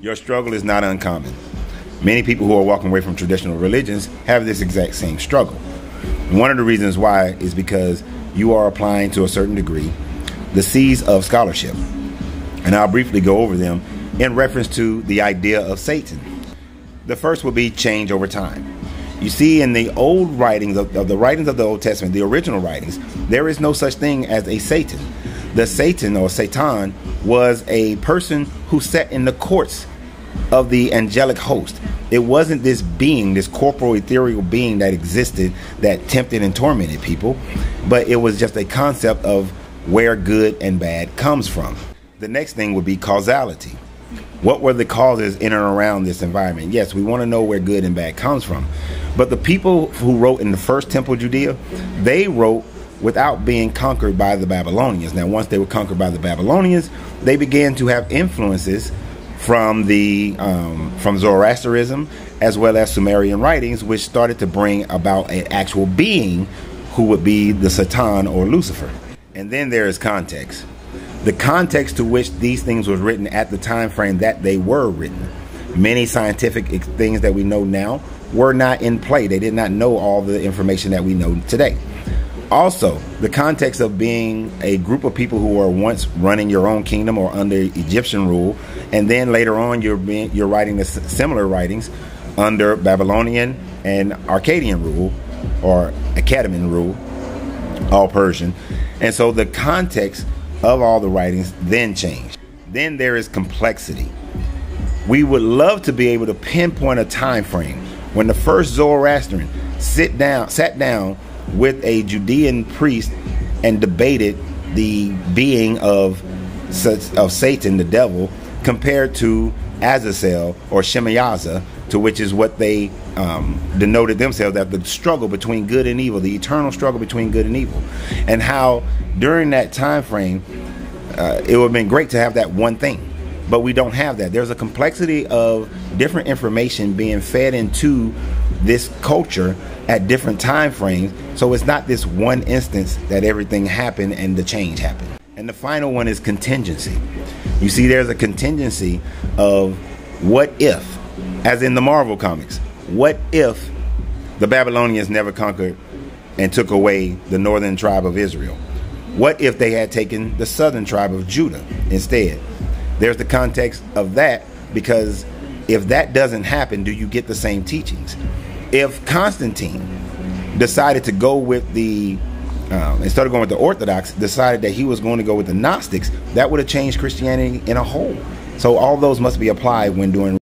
Your struggle is not uncommon. Many people who are walking away from traditional religions have this exact same struggle. And one of the reasons why is because you are applying to a certain degree the C's of scholarship. And I'll briefly go over them in reference to the idea of Satan. The first will be change over time. You see, in the old writings of the Old Testament, the original writings, there is no such thing as a Satan. The Satan or Satan was a person who sat in the courts of the angelic host. It wasn't this being, this corporal ethereal being that existed that tempted and tormented people, but it was just a concept of where good and bad comes from. The next thing would be causality. What were the causes in and around this environment? Yes, we want to know where good and bad comes from. But the people who wrote in the first temple Judea, they wrote without being conquered by the Babylonians. Now, once they were conquered by the Babylonians, they began to have influences from Zoroastrianism as well as Sumerian writings, which started to bring about an actual being who would be the Satan or Lucifer. And then there is context. The context to which these things was written at the time frame that they were written. Many scientific things that we know now were not in play. They did not know all the information that we know today. Also, the context of being a group of people who were once running your own kingdom or under Egyptian rule, and then later on you're writing the similar writings under Babylonian and Akkadian rule, or Akkadian rule, all Persian. And so the context of all the writings then changed. Then there is complexity. We would love to be able to pinpoint a time frame when the first Zoroastrian sat down with a Judean priest and debated the being of Satan, the devil, compared to Azazel or Shemayaza, to which is what they denoted themselves as the struggle between good and evil, the eternal struggle between good and evil. And how during that time frame, it would have been great to have that one thing. But we don't have that. There's a complexity of different information being fed into this culture at different time frames. So it's not this one instance that everything happened and the change happened. And the final one is contingency. You see, there's a contingency of what if, as in the Marvel comics, what if the Babylonians never conquered and took away the northern tribe of Israel? What if they had taken the southern tribe of Judah instead? There's the context of that, because if that doesn't happen, do you get the same teachings? If Constantine decided to go with the, instead of going with the Orthodox, decided that he was going to go with the Gnostics, that would have changed Christianity in a whole. So all those must be applied when doing